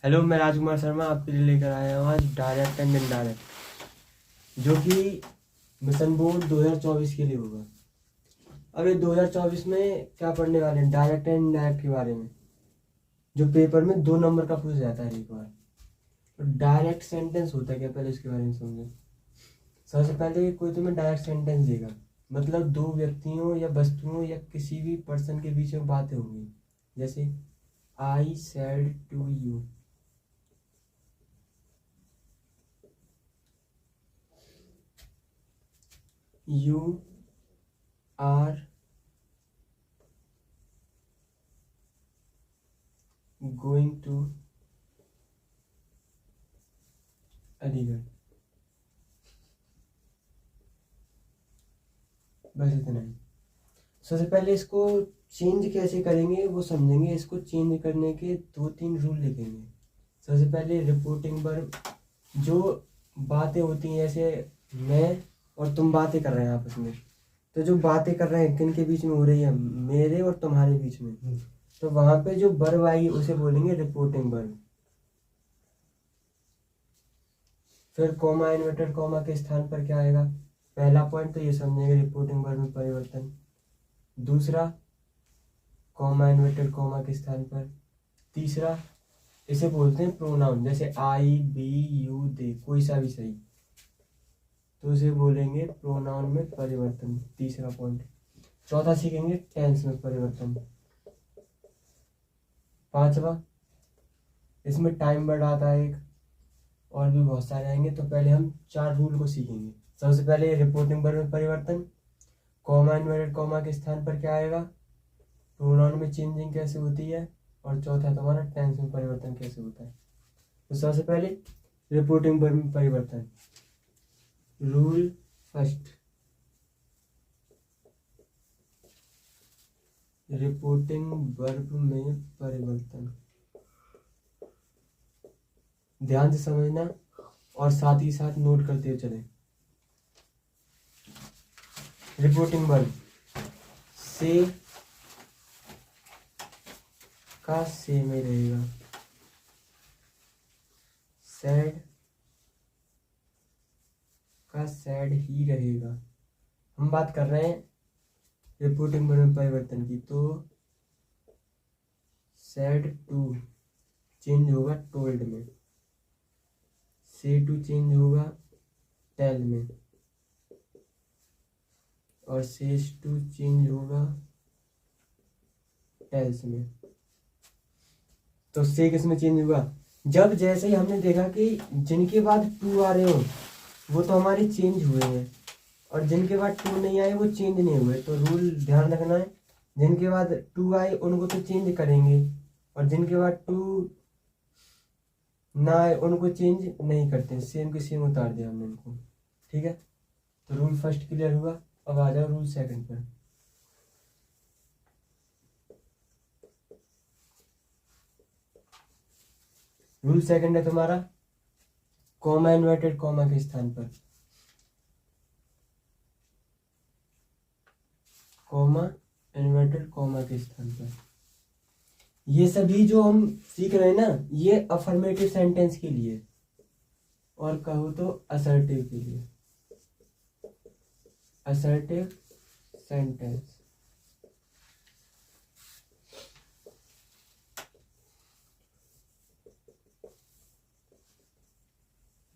Hello, मैं राजकुमार शर्मा आपके लिए लेकर आया हूँ आज डायरेक्ट एंड इनडायरेक्ट, जो कि मिशन बोर्ड 2024 के लिए होगा। अब ये 2024 में क्या पढ़ने वाले हैं, डायरेक्ट एंड इनडायरेक्ट के बारे में, जो पेपर में 2 नंबर का पूछ जाता है एक बार। तो डायरेक्ट सेंटेंस होता है क्या, पहले इसके बारे में समझें। सबसे पहले कोई तुम्हें डायरेक्ट सेंटेंस देगा, मतलब 2 व्यक्तियों या वस्तुओं या किसी भी पर्सन के बीच में बातें होंगी। जैसे I said to you, you are going to Aligarh. बस इतना ही। सबसे पहले इसको चेंज कैसे करेंगे वो समझेंगे। इसको चेंज करने के 2-3 रूल लिखेंगे। सबसे पहले रिपोर्टिंग वर्ब, जो बातें होती हैं, जैसे मैं और तुम बातें कर रहे हैं आपस में, तो जो बातें कर रहे हैं किन के बीच में हो रही है, मेरे और तुम्हारे बीच में, तो वहां पे जो वर्ब आई उसे बोलेंगे रिपोर्टिंग वर्ब। फिर कॉमा इन्वर्टेड कॉमा के स्थान पर क्या आएगा, पहला पॉइंट तो ये समझेंगे रिपोर्टिंग वर्ब में परिवर्तन। दूसरा, कॉमा इन्वर्टेड कॉमा के स्थान पर। तीसरा, इसे बोलते हैं प्रोनाउन, जैसे आई बी यू दे, कोई सा भी सही, तो इसे बोलेंगे प्रोनाउन में परिवर्तन, तीसरा पॉइंट। चौथा सीखेंगे टेंस में परिवर्तन। पांचवा, इसमें टाइम वर्ड आता है एक, और भी बहुत सारे आएंगे। तो पहले हम 4 रूल को सीखेंगे। सबसे पहले रिपोर्टिंग वर्ब में परिवर्तन, कॉमा इन्वर्टेड कॉमा के स्थान पर क्या आएगा, प्रोनाउन में चेंजिंग कैसे होती है, और चौथा तुम्हारा टेंस में परिवर्तन कैसे होता है। तो सबसे पहले रिपोर्टिंग वर्ब में परिवर्तन। रूल फर्स्ट, रिपोर्टिंग वर्ब में परिवर्तन। ध्यान से समझना और साथ ही साथ नोट करते हुए चलें। रिपोर्टिंग वर्ब, से का से में रहेगा, सैड का सैड ही रहेगा। हम बात कर रहे हैं रिपोर्टिंग वर्ब में परिवर्तन की, तो सैड टू चेंज होगा टोल्ड में, से टू चेंज होगा टेल में, और सेज टू चेंज होगा टेल्स में। तो से किस में चेंज हुआ, जब जैसे ही हमने देखा कि जिनके बाद टू आ रहे हो वो तो हमारे चेंज हुए हैं, और जिनके बाद टू नहीं आए वो चेंज नहीं हुए। तो रूल ध्यान रखना है, जिनके बाद टू आए उनको तो चेंज करेंगे, और जिनके बाद टू ना आए उनको चेंज नहीं करते, सेम के सेम उतार दिया हमने इनको। ठीक है, तो रूल फर्स्ट क्लियर हुआ। अब आ जाओ रूल सेकंड पर। रूल सेकंड है तुम्हारा कॉमा इन्वर्टेड कॉमा के स्थान पर, कॉमा इन्वर्टेड कॉमा के स्थान पर। ये सभी जो हम सीख रहे हैं ना, ये अफर्मेटिव सेंटेंस के लिए, और कहो तो असर्टिव के लिए। असर्टिव सेंटेंस,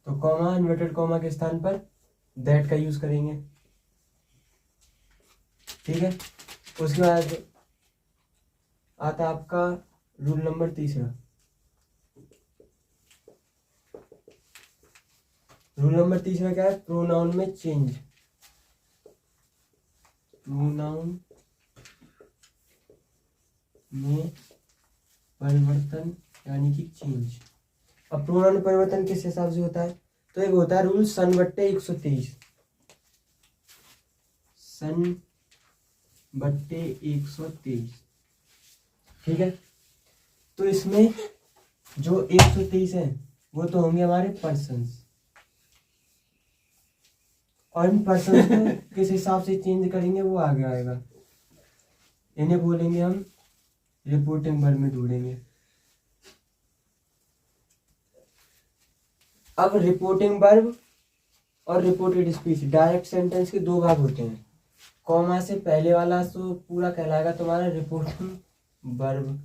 तो कॉमा इन्वर्टेड कॉमा के स्थान पर दैट का यूज करेंगे। ठीक है, उसके बाद आता आपका रूल नंबर तीसरा। रूल नंबर तीसरा क्या है, प्रोनाउन में चेंज। प्रोनाउन में परिवर्तन यानी कि चेंज। अब प्रोनाउन में परिवर्तन किस हिसाब से होता है, तो एक होता है रूल सन बट्टे 123, सन बट्टे 123। ठीक है, तो इसमें जो 123 है वो तो होंगे हमारे पर्सन्स, और इन पर्सन्स को किस हिसाब से चेंज करेंगे वो आगे आएगा। इन्हें बोलेंगे हम रिपोर्टिंग वर्ब में ढूंढेंगे। अब रिपोर्टिंग वर्ब और रिपोर्टेड स्पीच डायरेक्ट सेंटेंस के दो भाग होते हैं। कॉमा से पहले वाला तो पूरा कहलाएगा तुम्हारा रिपोर्टिंग वर्ब,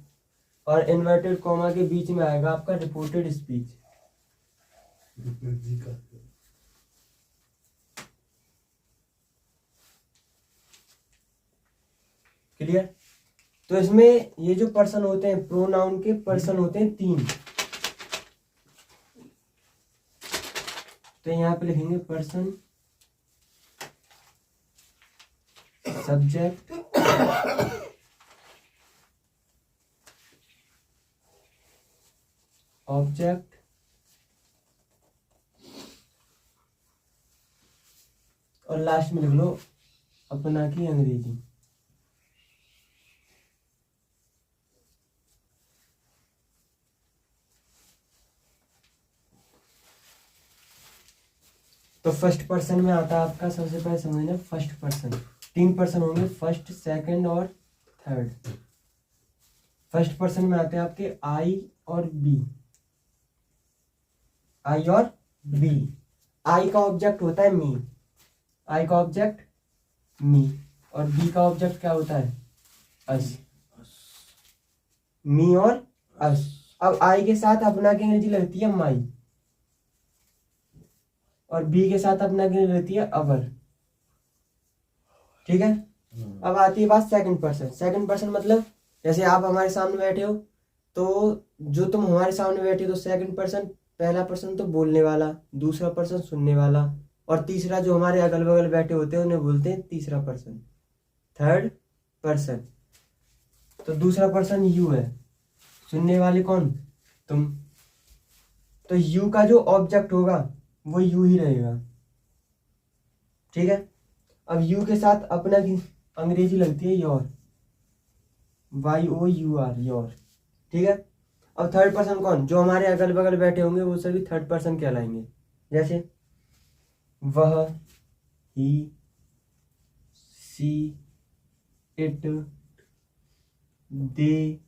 और इन्वर्टेड कॉमा के बीच में आएगा आपका रिपोर्टेड स्पीच। क्लियर? तो इसमें ये जो पर्सन होते हैं, प्रोनाउन के पर्सन होते हैं 3। तो यहाँ पे लिखेंगे पर्सन, सब्जेक्ट, ऑब्जेक्ट और लास्ट में लिख लो अपना की अंग्रेजी। तो फर्स्ट पर्सन में आता है आपका, सबसे पहले समझना फर्स्ट पर्सन। 3 पर्सन होंगे, फर्स्ट, सेकंड और थर्ड। फर्स्ट पर्सन में आते हैं आपके आई और बी। आई और बी। आई का ऑब्जेक्ट होता है मी, आई का ऑब्जेक्ट मी, और बी का ऑब्जेक्ट क्या होता है? अस। मी और अस। अब आई के साथ अपना की अंग्रेजी लगती है माई, और बी के साथ अपना की रहती है अवर। ठीक है? अब आती है बात सेकंड पर्सन। सेकंड पर्सन मतलब जैसे आप हमारे सामने बैठे हो, तो जो तुम हमारे सामने बैठे हो तो सेकंड पर्सन, पहला पर्सन तो बोलने वाला, दूसरा पर्सन सुनने वाला, और तीसरा जो हमारे अगल बगल बैठे होते हैं उन्हें बोलते हैं तीसरा पर्सन, थर्ड पर्सन। तो दूसरा पर्सन यू है, सुनने वाले कौन? तुम। तो यू का जो ऑब्जेक्ट होगा वो यू ही रहेगा। ठीक है? अब यू के साथ अपना की अंग्रेजी लगती है योर, YOUR, योर। ठीक है? अब थर्ड पर्सन कौन? जो हमारे अगल बगल बैठे होंगे वो सभी थर्ड पर्सन कहलाएंगे। जैसे वह, ही, सी, इट, दे,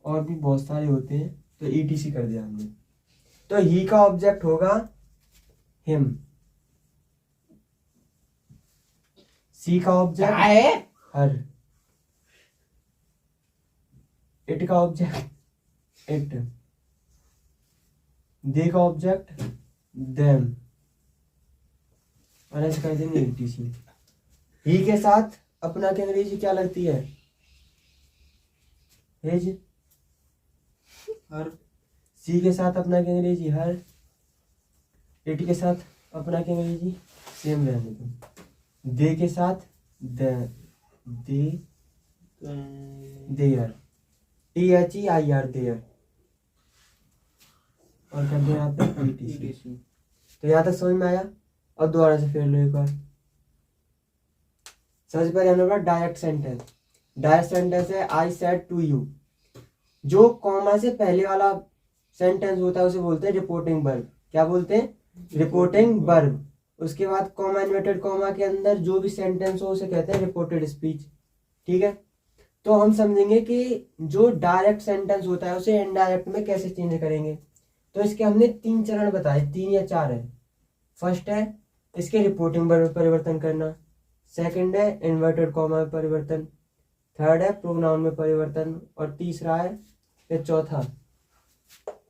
और भी बहुत सारे होते हैं, तो ETC कर दिया हमने। तो ही का ऑब्जेक्ट होगा हिम, सी का ऑब्जेक्ट हर, इट का ऑब्जेक्ट इट, दे का ऑब्जेक्ट देम, और ऐसे कर देंगे ETC। ही के साथ अपना की अंग्रेजी क्या लगती है? हिज, हर। सी के साथ अपना की अंग्रेजी हर, इट के साथ अपना की अंग्रेजी सेम रहने दो, दे के साथ दे, देयर, THEIR, देयर, और कर दो यहाँ पे ETC। तो यहाँ तक समझ में आया? अब दोबारा से फिर लो एक बार। सबसे पहले हमने बोला डायरेक्ट सेंटेंस। डायरेक्ट सेंटेंस है आई सेड टू यू। जो कॉमा से पहले वाला सेंटेंस होता है उसे बोलते हैं रिपोर्टिंग वर्ब। क्या बोलते हैं? Reporting verb. उसके बाद कॉमा, इन्वर्टेड कॉमा के अंदर जो भी सेंटेंस हो उसे कहते हैं रिपोर्टेड स्पीच। ठीक है? तो हम समझेंगे कि जो डायरेक्ट सेंटेंस होता है उसे इनडायरेक्ट में कैसे चेंज करेंगे। तो इसके हमने 3 चरण बताए, 3 या 4 है। फर्स्ट है इसके रिपोर्टिंग वर्ब में परिवर्तन करना, सेकंड है इन्वर्टेड कॉमा में परिवर्तन, थर्ड है प्रोनाउन में परिवर्तन, और तीसरा है या चौथा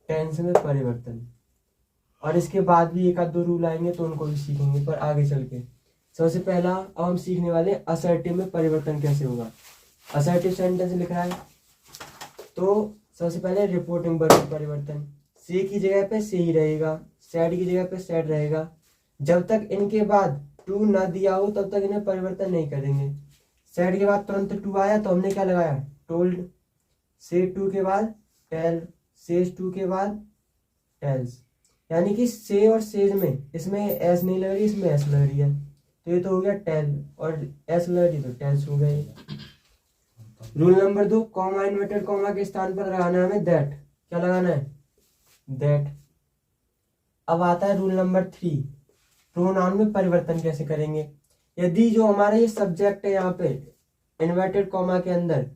टेंस में परिवर्तन। और इसके बाद भी एक आध दो रूल आएंगे तो उनको भी सीखेंगे पर आगे चल के। सबसे पहला अब हम सीखने वाले असर्टिव में परिवर्तन कैसे होगा। असर्टिव सेंटेंस लिख रहा है तो सबसे पहले रिपोर्टिंग वर्ब में परिवर्तन। से की जगह पे से ही रहेगा, सैड की जगह पे सैड रहेगा। जब तक इनके बाद टू ना दिया हो तब तक इन्हें परिवर्तन नहीं करेंगे। सैड के बाद तुरंत टू आया तो हमने क्या लगाया? टोल्ड। से टू के बाद टेल, सेज टू के बाद टेल्स। यानी कि से और सेज में इसमें एस नहीं लग रही, इसमें एस लग रही है, तो ये तो हो गया टेल, और एस लग रही तो टेल्स हो गए। Rule number 2, comma inverted comma के स्थान पर लगाना है हमें दैट। क्या लगाना है? दैट। अब आता है रूल नंबर 3, प्रोनाउन में परिवर्तन कैसे करेंगे। यदि जो हमारा ये सब्जेक्ट है यहाँ पे इन्वर्टेड कॉमा के अंदर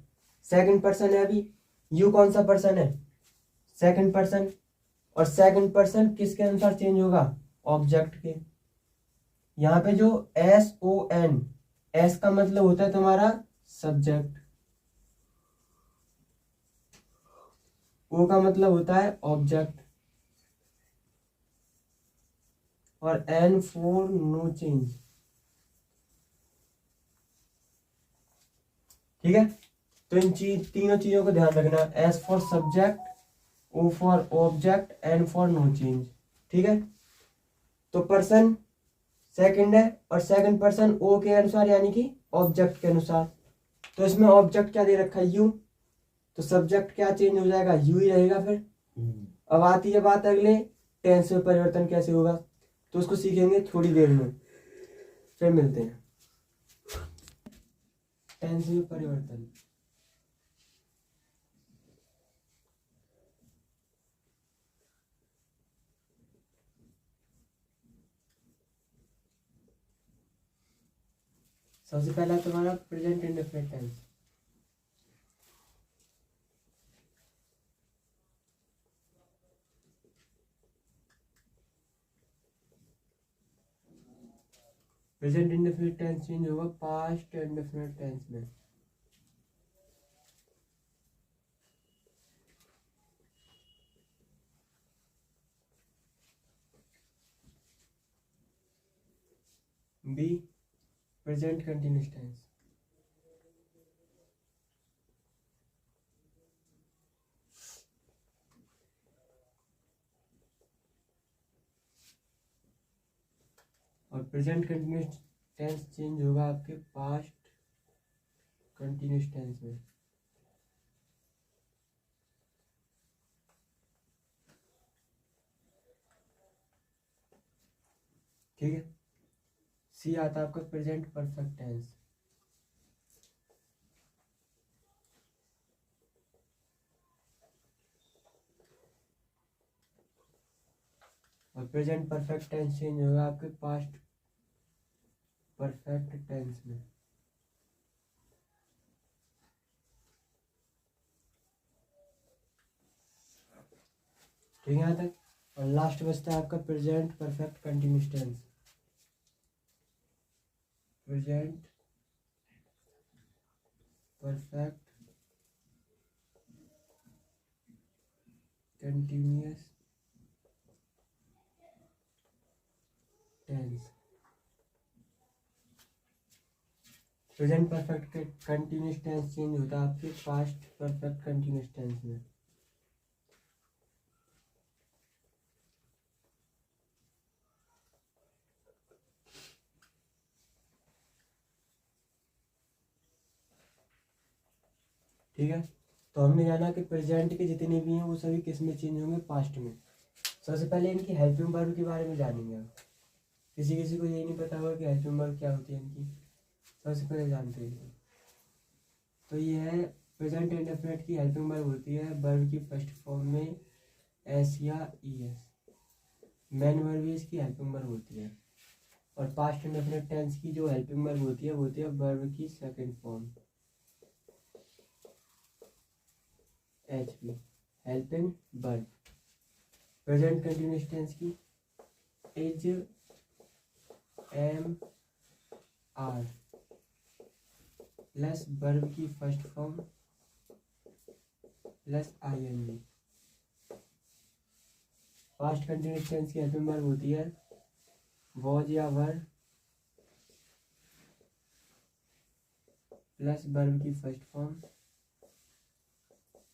सेकंड पर्सन है, अभी यू कौन सा पर्सन है? Second person. और सेकंड पर्सन किसके अनुसार चेंज होगा, ऑब्जेक्ट के। यहाँ पे जो SON, एस का मतलब होता है तुम्हारा सब्जेक्ट, ओ का मतलब होता है ऑब्जेक्ट, और N फॉर नो चेंज। ठीक है, तो इन तीनों चीजों को ध्यान रखना, S for subject, O for object, N for no change. ठीक है, तो पर्सन सेकंड है और सेकंड पर्सन O के अनुसार यानी कि ऑब्जेक्ट के अनुसार। तो इसमें ऑब्जेक्ट क्या दे रखा है, U, तो सब्जेक्ट क्या चेंज हो जाएगा, U ही रहेगा फिर। अब आती है बात अगले, टेंस में परिवर्तन कैसे होगा, तो उसको सीखेंगे थोड़ी देर में, फिर मिलते हैं। टेंस में परिवर्तन, सबसे पहला तुम्हारा present indefinite tense. Present indefinite tense change होगा पास्ट इंडेफिनिट टेंस में। B present continuous tense. और प्रेजेंट कंटिन्यूअस टेंस चेंज होगा आपके पास्ट कंटिन्यूअस टेंस में। ठीक है, सी आता है आपका प्रेजेंट परफेक्ट टेंस। और प्रेजेंट परफेक्ट टेंस चेंज होगा आपके पास्ट परफेक्ट टेंस में। ठीक है यहाँ तक। और लास्ट बचता है आपका present perfect continuous tense. Present perfect continuous tense. Present perfect continuous tense change होता है आपके पास्ट परफेक्ट कंटिन्यूअस टेंस में। ठीक है, तो हमने जाना कि प्रेजेंट के जितने भी हैं वो सभी किस में चेंज होंगे, पास्ट में। सबसे पहले इनकी हेल्पिंग वर्ब के बारे में जानेंगे। अब किसी किसी को ये नहीं पता होगा कि हेल्पिंग वर्ब क्या होती है इनकी, सबसे पहले जानते हैं। तो ये है प्रेजेंट इंडेफिनिट की हेल्पिंग वर्ब होती है वर्ब की फर्स्ट फॉर्म में एस या ES। मेन वर्ब इसकी हेल्पिंग वर्ब होती है। और पास्ट इंडेफिनिट टेंस की जो हेल्पिंग वर्ब होती है वो होती है वर्ब की second form HP, helping verb. Present continuous tense की is, am, are plus verb की first form plus ING। Past continuous tense की हेल्पिंग वर्ब होती है वॉज या वर प्लस वर्ब की फर्स्ट फॉर्म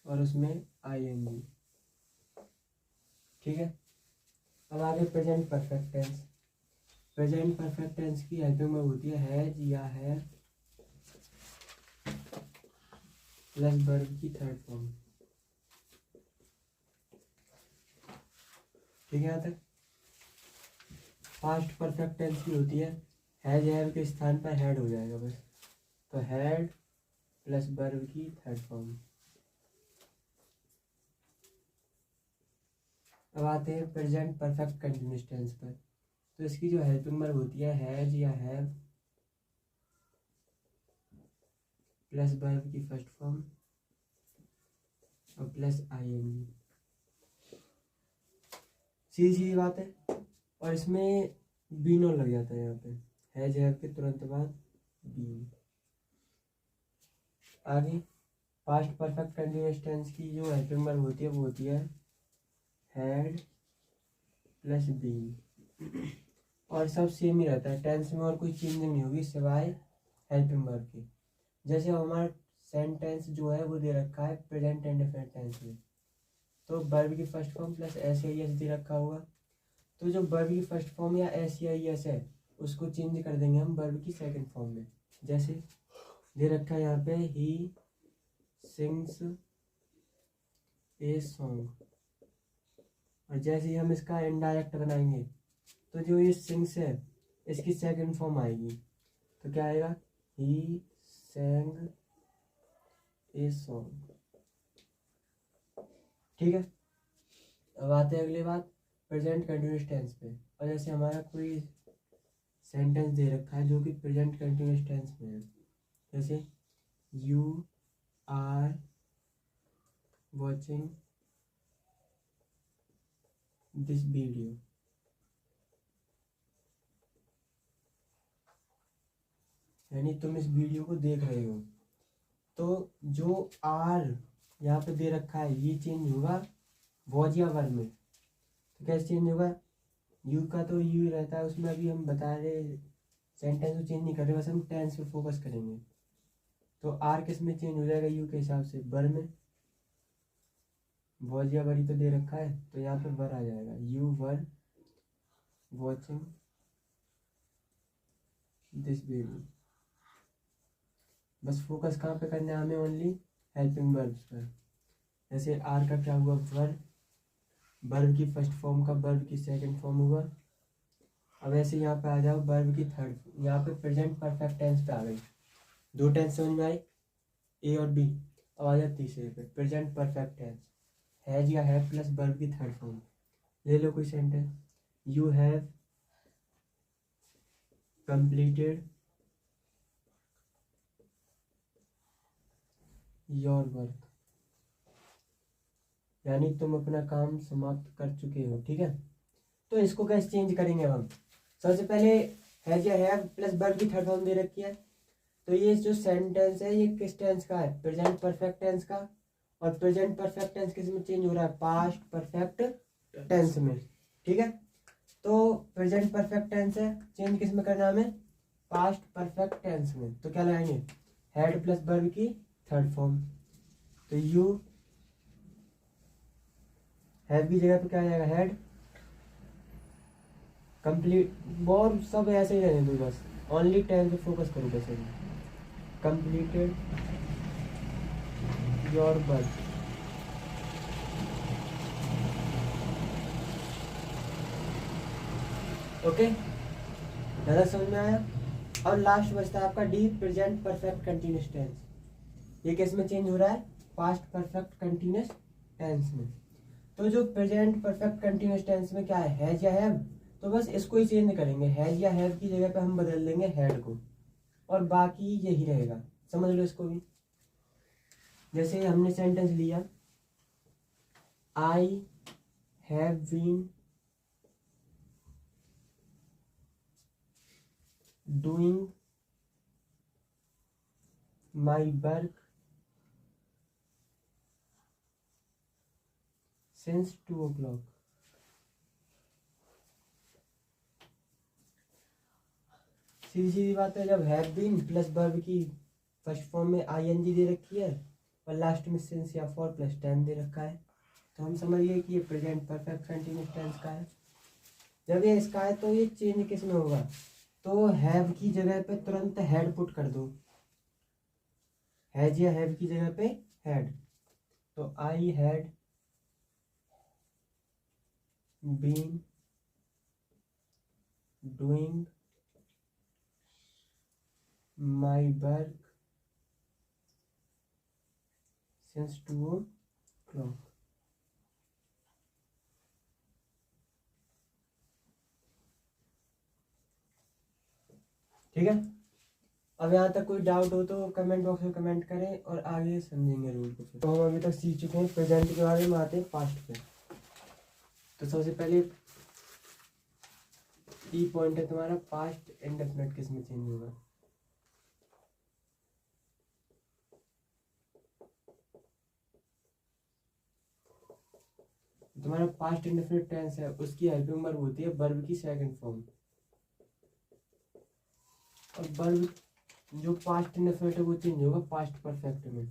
और उसमें ING। ठीक है, अब आगे present perfect tense. Present perfect tense की हेल्पिंग वर्ब होती है हैज या हैव प्लस वर्ब की थर्ड फॉर्म। ठीक है, यहाँ तक। पास्ट परफेक्ट टेंस की होती है हैज हैव के स्थान पर हैड हो जाएगा बस, तो हैड प्लस वर्ब की थर्ड फॉर्म। अब आते हैं प्रेजेंट परफेक्ट कंटिन्यूअस टेंस पर। तो इसकी जो हेल्पिंग वर्ब होती है हैज या हैव प्लस वर्ब की फर्स्ट फॉर्म और प्लस ING। सीधी सीधी बात है। और इसमें बीन और लग जाता है यहाँ पे, हैज हैव के तुरंत बाद बीन। आगे पास्ट परफेक्ट कंटिन्यूअस टेंस की जो हेल्पिंग वर्ब होती है वो होती है हैड प्लस बीन, और सब सेम ही रहता है, टेंस में और कोई चेंजिंग नहीं होगी सिवाय हेल्पिंग वर्ब की। जैसे हमारा सेंटेंस जो है वो दे रखा है प्रेजेंट इंडेफिनिट टेंस में, तो वर्ब की फर्स्ट फॉर्म प्लस एस या एस दे रखा होगा, तो जो वर्ब की फर्स्ट फॉर्म या एस या एस है उसको चेंज कर देंगे हम वर्ब की सेकंड फॉर्म में। जैसे दे रखा है यहाँ पे ही सिंग्स ए सॉन्ग, और जैसे ही हम इसका इनडायरेक्ट बनाएंगे तो जो ये सिंग्स है इसकी सेकंड फॉर्म आएगी, तो क्या आएगा ही sang ए सॉन्ग। ठीक है, अब आते हैं अगली बात प्रेजेंट कंटिन्यूअस टेंस पे। और जैसे हमारा कोई सेंटेंस दे रखा है जो कि प्रेजेंट कंटिन्यूअस टेंस में है, जैसे you are watching this video, यानी तुम इस वीडियो को देख रहे हो, तो जो आर यहाँ पे दे रखा है ये चेंज होगा वॉज या वर्ब में। तो कैसे चेंज होगा, यू का तो यू ही रहता है उसमें, अभी हम बता रहे सेंटेंस को चेंज नहीं कर रहे, बस हम टेंस पे फोकस करेंगे। तो आर किस में चेंज हो जाएगा यू के हिसाब से, वर्ब में। वॉज या वर्ब तो दे रखा है तो यहाँ पे वर्ब आ जाएगा, you were watching this video. बस फोकस कहाँ पे करना है हमें, ओनली हेल्पिंग वर्ब्स पर। जैसे आर का क्या हुआ वर्ब, वर्ब की फर्स्ट फॉर्म का वर्ब की सेकंड फॉर्म हुआ। अब ऐसे यहाँ पे आ जाओ वर्ब की थर्ड, यहाँ पे प्रेजेंट परफेक्ट टेंस पे आ गई, दो टेंस समझ में आई ए और बी। अब आ जाए तीसरे पे प्रेजेंट परफेक्ट टेंस, हैज या हैव प्लस वर्ब की थर्ड फॉर्म। ले लो कोई sentence, you have completed your work, यानी तुम अपना काम समाप्त कर चुके हो। ठीक है, तो इसको कैसे चेंज करेंगे हम, सबसे पहले हैज या हैव प्लस वर्ब की थर्ड फॉर्म दे रखी है, तो ये जो सेंटेंस है ये किस टेंस का है, प्रेजेंट परफेक्ट टेंस का। और प्रेजेंट परफेक्ट टेंस किस में चेंज हो रहा है, पास्ट परफेक्ट टेंस में। ठीक है, तो प्रेजेंट परफेक्ट टेंस है, चेंज किस में करना है हमें, पास्ट परफेक्ट टेंस में। तो क्या लगाएंगे, हैड प्लस वर्ब की थर्ड फॉर्म, तो यू हैव की जगह पे क्या आ जाएगा हैड कंप्लीट। और सब ऐसे ही रहने दो, बस ओनली टेंस पे फोकस करो, बस कंप्लीटेड योर वर्क। ओके, ज़्यादा समझ में आया। और लास्ट बचता है आपका D present perfect continuous tense, ये किस में चेंज हो रहा है, पास्ट परफेक्ट कंटिन्यूअस टेंस में। तो जो प्रेजेंट परफेक्ट कंटिन्यूअस टेंस में क्या है, हैज या हैव, तो बस इसको ही चेंज करेंगे, हैज या हैव की जगह पे हम बदल देंगे हैड को, और बाकी यही रहेगा। समझ लो इसको भी। जैसे हमने सेंटेंस लिया I have been doing my work since 2 o'clock। सीधी सीधी बात है, जब हैव बीन प्लस वर्ब की फर्स्ट फॉर्म में आईएनजी दे रखी है और लास्ट में सिंस या फॉर प्लस टेन दे रखा है, तो हम समझिए कि ये प्रेजेंट परफेक्ट कंटिन्यूअस टेंस का है। जब ये इसका है तो ये चेंज किस में होगा, तो हैव की जगह पे तुरंत हैड पुट कर दो, हैज या हैव की जगह पे हैड। तो I had been doing my work since 2 o'clock। ठीक है, अब यहाँ तक कोई डाउट हो तो कमेंट बॉक्स में कमेंट करें और आगे समझेंगे रूल को। तो हम अभी तक सीख चुके हैं प्रेजेंट के बारे में, आते हैं पास्ट पे। तो सबसे पहले ई पॉइंट है तुम्हारा पास्ट इंडेफिनिट किस में चेंज होगा। तुम्हारा पास्ट इंडेफिनिट टेंस है, उसकी हेल्पिंग वर्ब होती है वर्ब की सेकंड फॉर्म। और वर्ब जो पास्ट इंडेफिनिट है वो चेंज होगा पास्ट परफेक्ट में।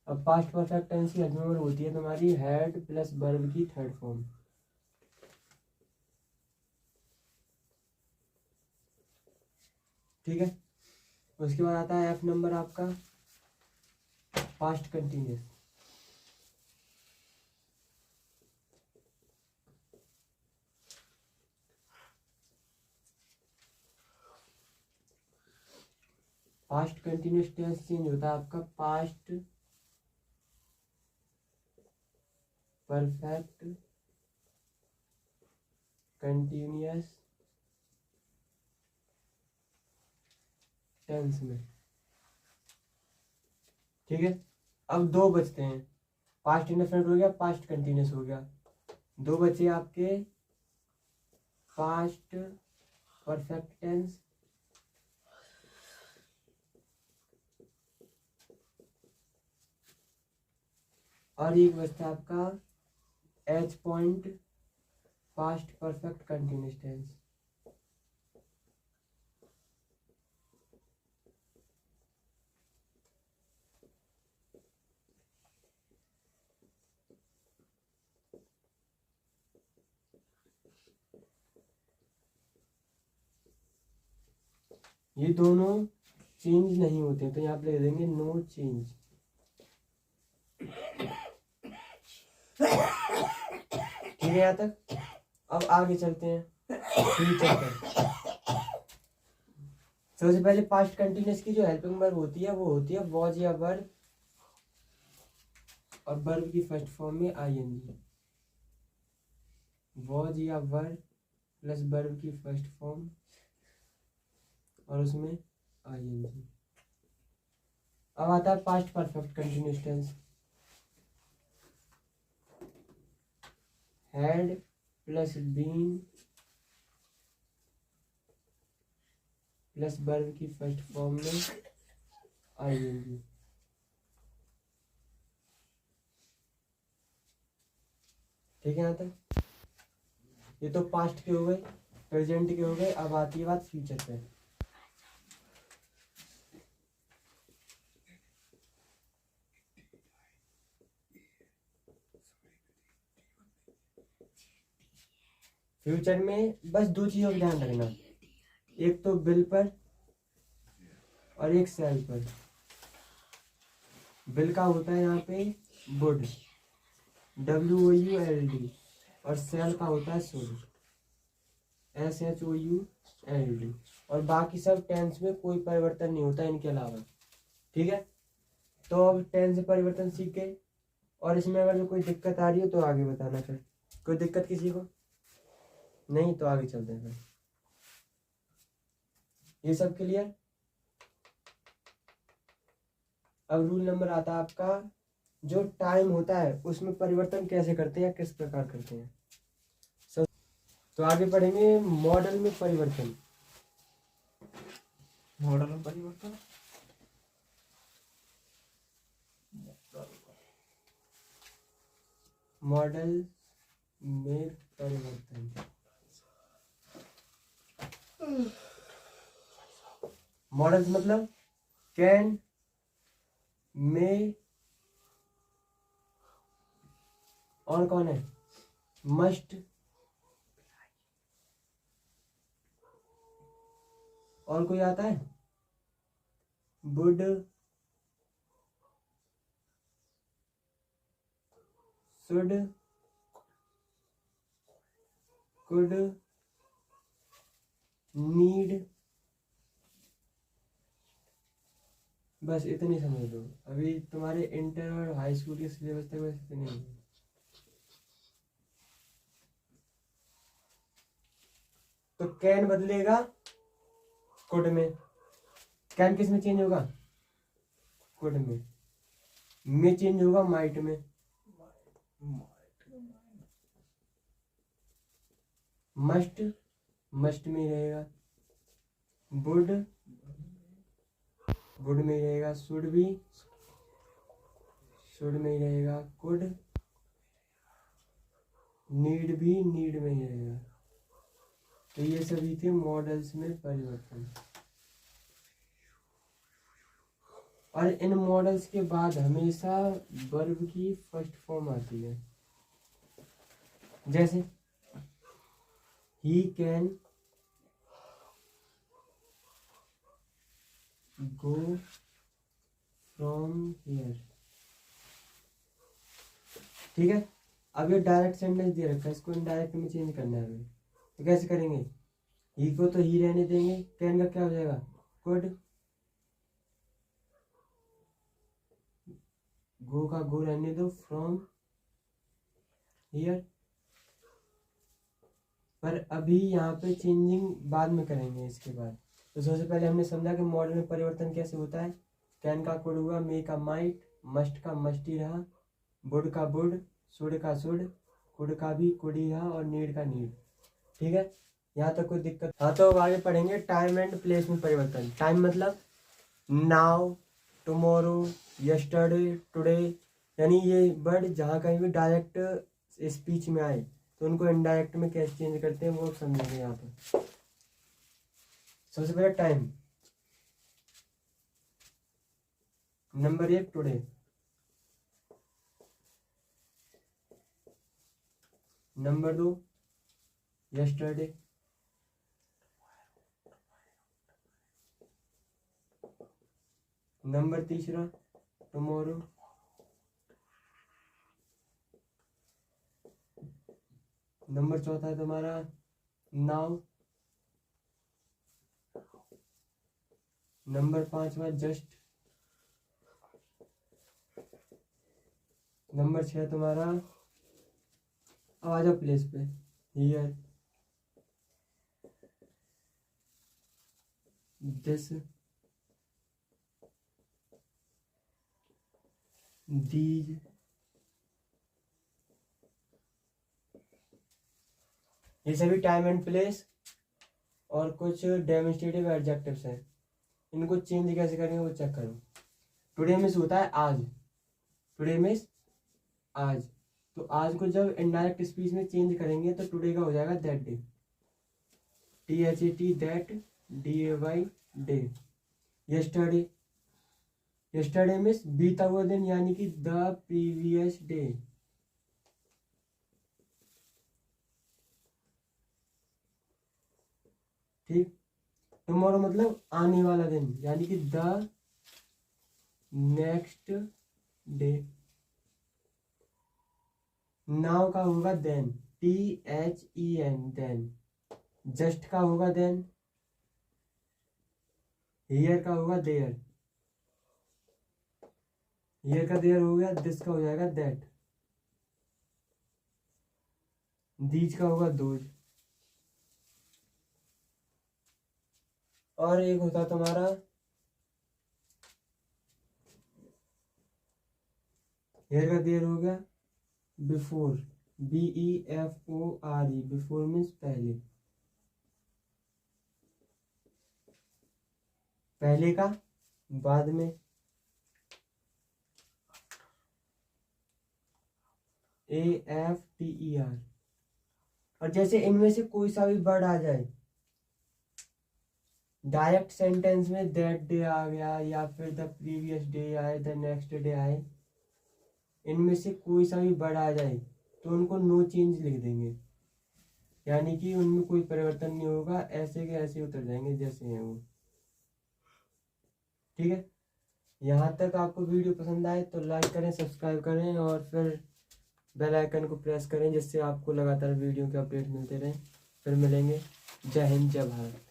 अब पास्ट परफेक्ट टेंस की हेल्पिंग वर्ब होती है तुम्हारी हैड प्लस वर्ब की थर्ड फॉर्म। ठीक है, उसके बाद आता है एफ नंबर आपका past continuous. Past continuous tense change होता है आपका पास्ट परफेक्ट कंटिन्यूस टेंस में। ठीक है, अब दो बचते हैं, पास्ट इंडेफिनिट हो गया, पास्ट कंटिन्यूस हो गया, दो बचे आपके पास्ट परफेक्ट टेंस और एक बचता है आपका H point past perfect continuous tense. ये दोनों चेंज नहीं होते, तो यहाँ पे लिख देंगे नो चेंज। ठीक है यहाँ तक। अब आगे चलते हैं फ्यूचर पर। सबसे पहले पास्ट कंटिन्यूस की जो हेल्पिंग वर्ब होती है वो होती है वॉज या वर्ब और वर्ब की फर्स्ट फॉर्म में आईएनजी। वॉज या वर्ब प्लस वर्ब की फर्स्ट फॉर्म और उसमें आईएनजी। अब आता है past perfect continuous tense. Had plus been plus verb की फर्स्ट फॉर्म में आईएनजी। ठीक है यहाँ तक। ये तो पास्ट के हो गए, प्रेजेंट के हो गए। अब आती है बात फ्यूचर पे। फ्यूचर में बस दो चीजों का ध्यान रखना, एक तो बिल पर और एक सेल पर। बिल का होता है यहाँ पे वुड, WOULD, और सेल का होता है शुड, SHOULD। और बाकी सब टेंस में कोई परिवर्तन नहीं होता इनके अलावा। ठीक है, तो अब टेंस परिवर्तन सीख गए, और इसमें अगर कोई दिक्कत आ रही हो तो आगे बताना। फिर कोई दिक्कत किसी को नहीं तो आगे चलते हैं। ये सब क्लियर। अब रूल नंबर आता है आपका, जो टाइम होता है उसमें परिवर्तन कैसे करते हैं, किस प्रकार करते हैं। तो आगे पढ़ेंगे मॉडल में परिवर्तन। मॉडल में परिवर्तन, मॉडल में परिवर्तन। मॉडल्स मतलब कैन, में, और कौन है, मस्ट, और कोई आता है, वुड, शुड, कुड, नीड। बस इतनी समझ लो, अभी तुम्हारे इंटर और हाई स्कूल के सिलेबस तक बस इतनी है। तो कैन बदलेगा कुड में। कैन किस में चेंज होगा? कुड में चेंज होगा माइट में। मस्ट में ही रहेगा। वुड में ही रहेगा। शुड में ही रहेगा। कुड नीड में ही रहेगा। तो ये सभी थे मॉडल्स में परिवर्तन। और इन मॉडल्स के बाद हमेशा वर्ब की फर्स्ट फॉर्म आती है। जैसे he can go from here. ठीक है। अब ये डायरेक्ट सेंटेंस दे रखा है, इसको इनडायरेक्ट में चेंज करना है हमें। तो कैसे करेंगे? ही को तो ही रहने देंगे, कैन का क्या हो जाएगा? कुड, गो का गो रहने दो, फ्रॉम हियर। पर अभी यहाँ पे चेंजिंग बाद में करेंगे इसके बाद। तो सबसे पहले हमने समझा कि मॉडल में परिवर्तन कैसे होता है। कैन का कुड हुआ, मे का माइट, मस्ट का मस्ट ही रहा, वुड का वुड, शुड का शुड, कुड का भी कुड ही रहा और नीड का नीड। ठीक है, यहाँ तक कोई दिक्कत? हाँ, तो अब आगे पढ़ेंगे टाइम एंड प्लेस में परिवर्तन। टाइम मतलब नाउ, टुमारो, यस्टरडे, टुडे। यानी ये वर्ड जहाँ कहीं भी डायरेक्ट स्पीच में आए तो उनको इनडायरेक्ट में कैसे चेंज करते हैं वो समझेंगे यहाँ पर। सबसे पहले time. Number 1 today. Number 2 yesterday. Number 3 tomorrow. Number 4 है तुम्हारा नाउ। Number 5 just. नंबर 6 तुम्हारा, अब आ जाओ प्लेस पे, हियर, दिस, दीज। ये सभी टाइम एंड प्लेस और कुछ डेमोन्स्ट्रेटिव एडजेक्टिव्स हैं। इनको चेंज कैसे करेंगे वो चेक करो। टुडे मीन्स होता है आज। टुडे मीन्स आज। तो आज को जब इनडायरेक्ट स्पीच में चेंज करेंगे तो टुडे का हो जाएगा that day. THAT that, DAY day. Yesterday. Yesterday means बीता हुआ दिन, यानी कि द प्रीवियस डे। ठीक। टुमारो मतलब आने वाला दिन, यानी कि द नेक्स्ट डे। नाउ का होगा देन, THEN देन। जस्ट का होगा देन। हियर का होगा देयर। हियर का देयर हो गया। दिस का हो जाएगा दैट। दीज का होगा दोज। और एक होता तुम्हारा हियर का देयर हो गया बिफोर, BEFORE। बिफोर मीन्स पहले। पहले का बाद में, AFTER। और जैसे इनमें से कोई सा भी वर्ड आ जाए डायरेक्ट सेंटेंस में, दैट डे आ गया या फिर द प्रीवियस डे आए, द नेक्स्ट डे आए, इनमें से कोई सा भी वर्ड आ जाए तो उनको नो चेंज लिख देंगे, यानी कि उनमें कोई परिवर्तन नहीं होगा, ऐसे के ऐसे उतर जाएंगे जैसे हैं वो। ठीक है। यहाँ तक आपको वीडियो पसंद आए तो लाइक करें, सब्सक्राइब करें और फिर बेल आइकन को प्रेस करें, जिससे आपको लगातार वीडियो के अपडेट मिलते रहें। फिर मिलेंगे। जय हिंद, जय भारत।